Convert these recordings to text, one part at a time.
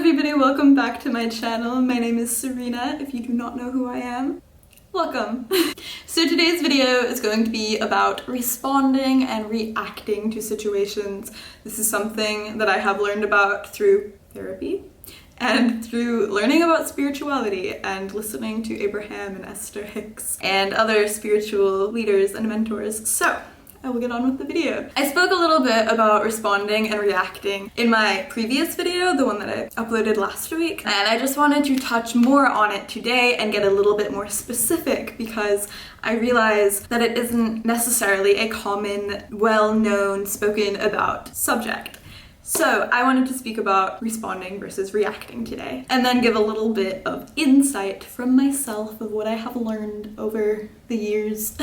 everybody, welcome back to my channel. My name is Serena. If you do not know who I am, welcome. So today's video is going to be about responding and reacting to situations. This is something that I have learned about through therapy and through learning about spirituality and listening to Abraham and Esther Hicks and other spiritual leaders and mentors. So I will get on with the video. I spoke a little bit about responding and reacting in my previous video, the one that I uploaded last week, and I just wanted to touch more on it today and get a little bit more specific because I realize that it isn't necessarily a common, well-known, spoken about subject. So I wanted to speak about responding versus reacting today, and then give a little bit of insight from myself of what I have learned over the years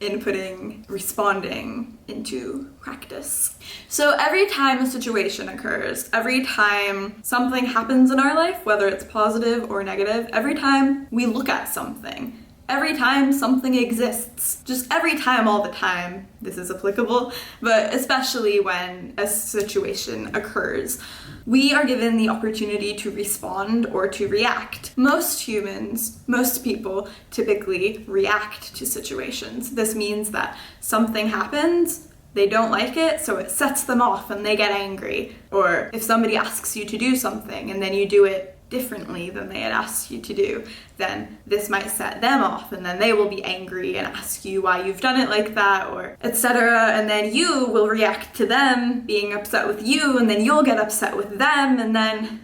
in putting responding into practice. So every time a situation occurs, every time something happens in our life, whether it's positive or negative, every time we look at something, every time something exists, just every time, all the time, this is applicable, but especially when a situation occurs, we are given the opportunity to respond or to react. Most humans, most people typically react to situations. This means that something happens, they don't like it, so it sets them off and they get angry. Or if somebody asks you to do something and then you do it differently than they had asked you to do, then this might set them off and then they will be angry and ask you why you've done it like that, or etc. And then you will react to them being upset with you, and then you'll get upset with them, and then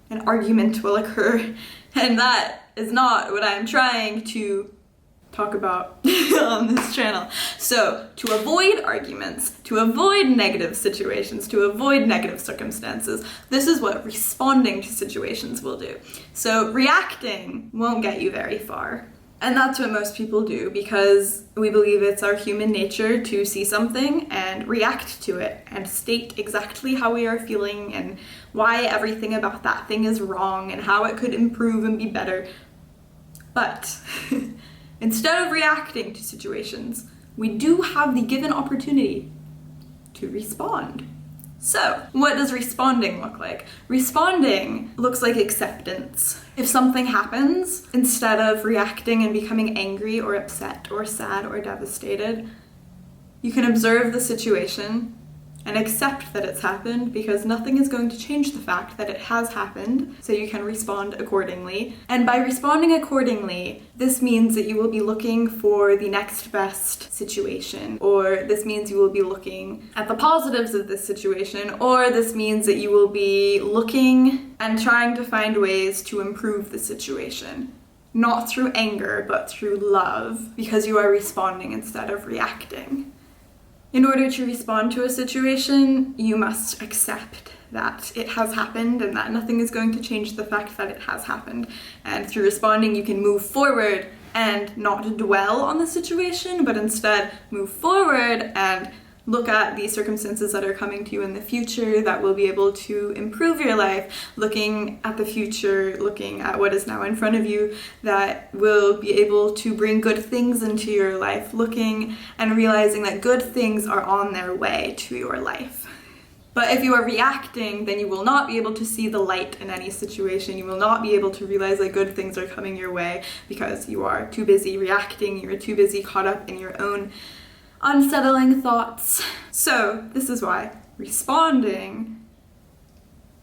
an argument will occur. And that is not what I'm trying to talk about on this channel. So to avoid arguments, to avoid negative situations, to avoid negative circumstances, this is what responding to situations will do. So reacting won't get you very far. And that's what most people do because we believe it's our human nature to see something and react to it and state exactly how we are feeling and why everything about that thing is wrong and how it could improve and be better. But instead of reacting to situations, we do have the given opportunity to respond. So, what does responding look like? Responding looks like acceptance. If something happens, instead of reacting and becoming angry or upset or sad or devastated, you can observe the situation and accept that it's happened because nothing is going to change the fact that it has happened, so you can respond accordingly. And by responding accordingly, this means that you will be looking for the next best situation, or this means you will be looking at the positives of this situation, or this means that you will be looking and trying to find ways to improve the situation. Not through anger, but through love, because you are responding instead of reacting. In order to respond to a situation, you must accept that it has happened and that nothing is going to change the fact that it has happened. And through responding, you can move forward and not dwell on the situation, but instead move forward and look at the circumstances that are coming to you in the future that will be able to improve your life, looking at the future, looking at what is now in front of you that will be able to bring good things into your life, looking and realizing that good things are on their way to your life. But if you are reacting, then you will not be able to see the light in any situation. You will not be able to realize that good things are coming your way because you are too busy reacting, you're too busy caught up in your own unsettling thoughts. So this is why responding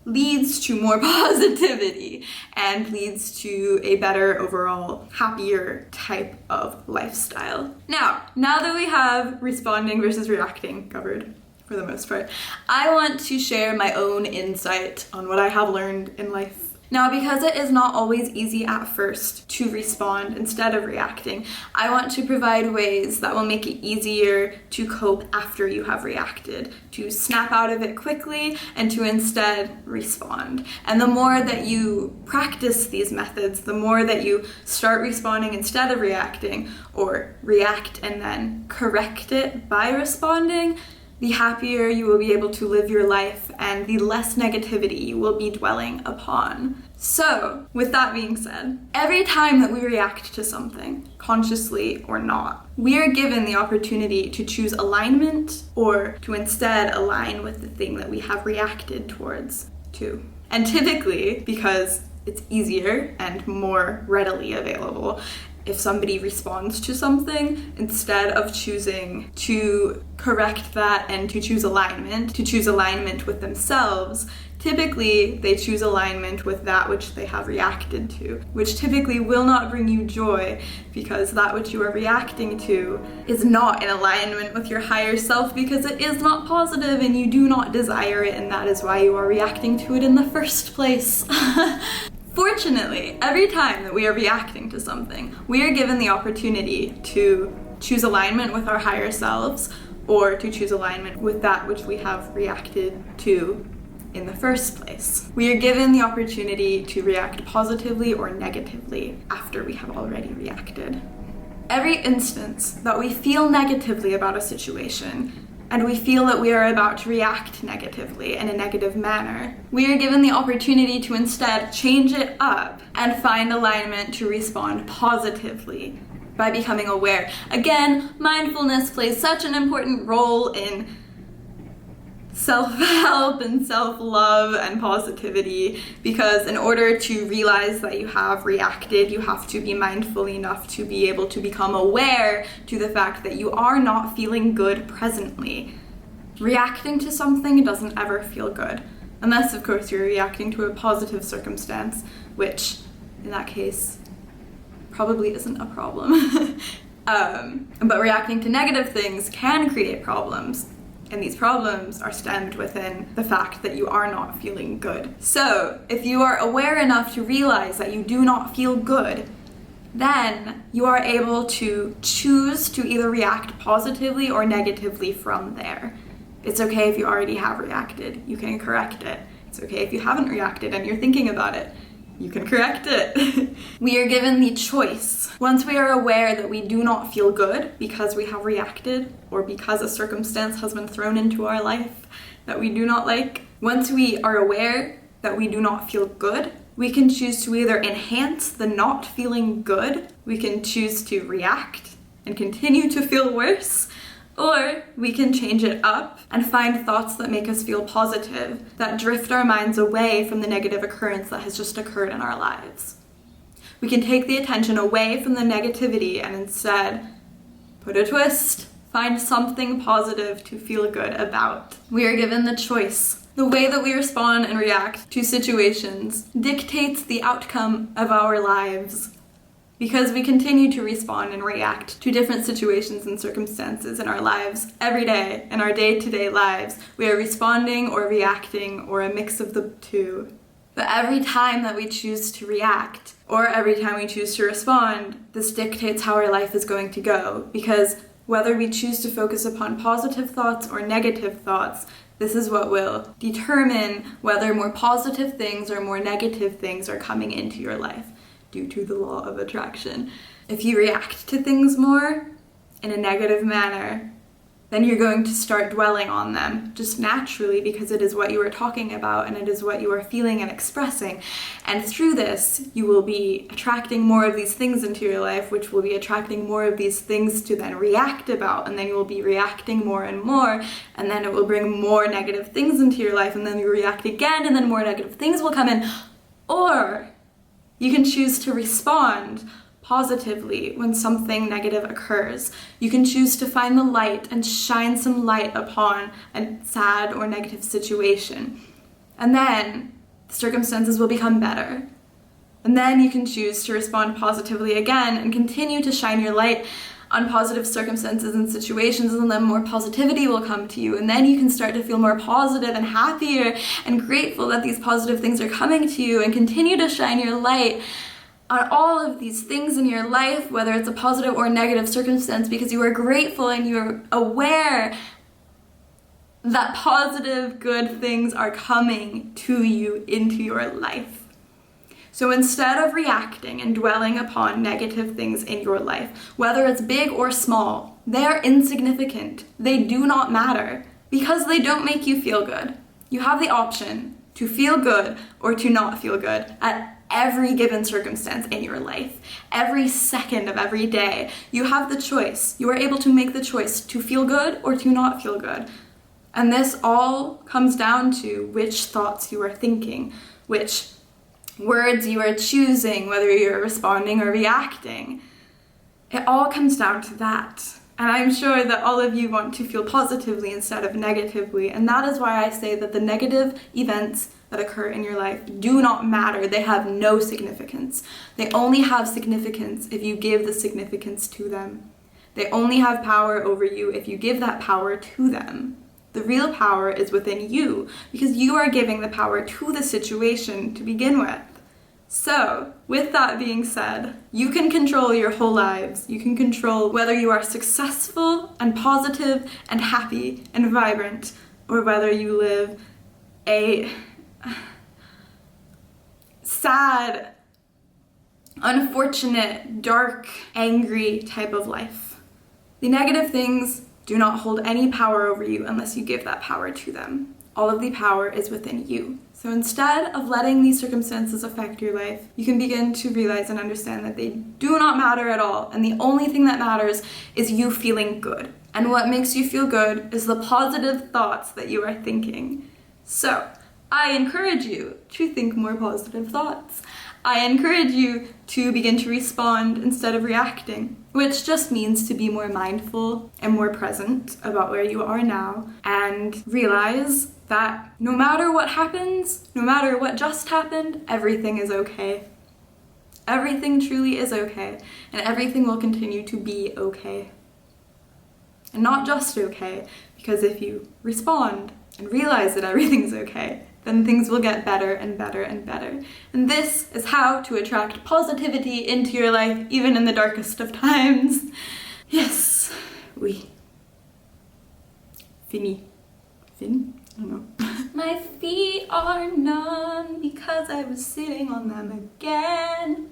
leads to more positivity and leads to a better overall, happier type of lifestyle. Now that we have responding versus reacting covered for the most part, I want to share my own insight on what I have learned in life. Now, because it is not always easy at first to respond instead of reacting, I want to provide ways that will make it easier to cope after you have reacted, to snap out of it quickly and to instead respond. And the more that you practice these methods, the more that you start responding instead of reacting, or react and then correct it by responding, the happier you will be able to live your life and the less negativity you will be dwelling upon. So, with that being said, every time that we react to something, consciously or not, we are given the opportunity to choose alignment or to instead align with the thing that we have reacted towards. to. And typically, because it's easier and more readily available, if somebody responds to something, instead of choosing to correct that and to choose alignment with themselves, typically they choose alignment with that which they have reacted to, which typically will not bring you joy, because that which you are reacting to is not in alignment with your higher self, because it is not positive and you do not desire it, and that is why you are reacting to it in the first place. Fortunately, every time that we are reacting to something, we are given the opportunity to choose alignment with our higher selves, or to choose alignment with that which we have reacted to in the first place. We are given the opportunity to react positively or negatively after we have already reacted. Every instance that we feel negatively about a situation, and we feel that we are about to react negatively in a negative manner, we are given the opportunity to instead change it up and find alignment to respond positively by becoming aware. Again, mindfulness plays such an important role in self-help and self-love and positivity, because in order to realize that you have reacted, you have to be mindful enough to be able to become aware to the fact that you are not feeling good presently. Reacting to something doesn't ever feel good, unless of course you're reacting to a positive circumstance, which in that case probably isn't a problem. But reacting to negative things can create problems. And these problems are stemmed within the fact that you are not feeling good. So, if you are aware enough to realize that you do not feel good, then you are able to choose to either react positively or negatively from there. It's okay if you already have reacted. You can correct it. It's okay if you haven't reacted and you're thinking about it. You can correct it. We are given the choice. Once we are aware that we do not feel good because we have reacted, or because a circumstance has been thrown into our life that we do not like, once we are aware that we do not feel good, we can choose to either enhance the not feeling good, we can choose to react and continue to feel worse, or we can change it up and find thoughts that make us feel positive, that drift our minds away from the negative occurrence that has just occurred in our lives. We can take the attention away from the negativity and instead put a twist, find something positive to feel good about. We are given the choice. The way that we respond and react to situations dictates the outcome of our lives. Because we continue to respond and react to different situations and circumstances in our lives every day, in our day-to-day lives. We are responding or reacting or a mix of the two. But every time that we choose to react, or every time we choose to respond, this dictates how our life is going to go. Because whether we choose to focus upon positive thoughts or negative thoughts, this is what will determine whether more positive things or more negative things are coming into your life, due to the law of attraction. If you react to things more in a negative manner, then you're going to start dwelling on them just naturally, because it is what you are talking about and it is what you are feeling and expressing. And through this, you will be attracting more of these things into your life, which will be attracting more of these things to then react about, and then you will be reacting more and more, and then it will bring more negative things into your life, and then you react again, and then more negative things will come in. Or you can choose to respond positively when something negative occurs. You can choose to find the light and shine some light upon a sad or negative situation. And then the circumstances will become better. And then you can choose to respond positively again and continue to shine your light on positive circumstances and situations, and then more positivity will come to you, and then you can start to feel more positive and happier and grateful that these positive things are coming to you, and continue to shine your light on all of these things in your life, whether it's a positive or negative circumstance, because you are grateful and you're aware that positive, good things are coming to you into your life. So instead of reacting and dwelling upon negative things in your life, whether it's big or small, they are insignificant. They do not matter because they don't make you feel good. You have the option to feel good or to not feel good at every given circumstance in your life. Every second of every day, you have the choice. You are able to make the choice to feel good or to not feel good. And this all comes down to which thoughts you are thinking, which words you are choosing, whether you're responding or reacting. It all comes down to that. And I'm sure that all of you want to feel positively instead of negatively. And that is why I say that the negative events that occur in your life do not matter. They have no significance. They only have significance if you give the significance to them. They only have power over you if you give that power to them. The real power is within you, because you are giving the power to the situation to begin with. So, with that being said, you can control your whole lives. You can control whether you are successful and positive and happy and vibrant, or whether you live a sad, unfortunate, dark, angry type of life. The negative things do not hold any power over you unless you give that power to them. All of the power is within you. So instead of letting these circumstances affect your life, you can begin to realize and understand that they do not matter at all. And the only thing that matters is you feeling good. And what makes you feel good is the positive thoughts that you are thinking. So I encourage you to think more positive thoughts. I encourage you to begin to respond instead of reacting, which just means to be more mindful and more present about where you are now, and realize that no matter what happens, no matter what just happened, everything is okay. Everything truly is okay, and everything will continue to be okay. And not just okay, because if you respond and realize that everything's okay, then things will get better and better and better. And this is how to attract positivity into your life, even in the darkest of times. Yes, oui. Fini. Fin? I don't know. My feet are numb because I was sitting on them again.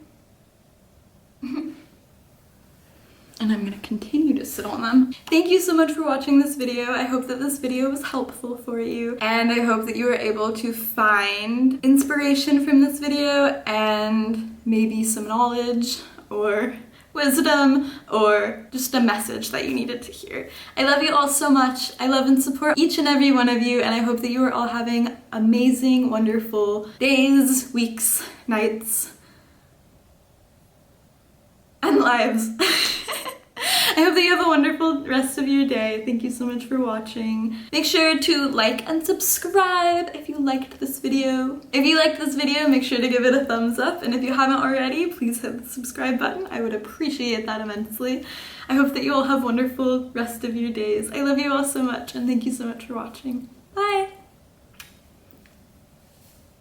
And I'm gonna continue to sit on them. Thank you so much for watching this video. I hope that this video was helpful for you, and I hope that you were able to find inspiration from this video and maybe some knowledge or wisdom or just a message that you needed to hear. I love you all so much. I love and support each and every one of you, and I hope that you are all having amazing, wonderful days, weeks, nights, and lives. I hope that you have a wonderful rest of your day. Thank you so much for watching. Make sure to like and subscribe if you liked this video. If you liked this video, make sure to give it a thumbs up. And if you haven't already, please hit the subscribe button. I would appreciate that immensely. I hope that you all have a wonderful rest of your days. I love you all so much, and thank you so much for watching. Bye!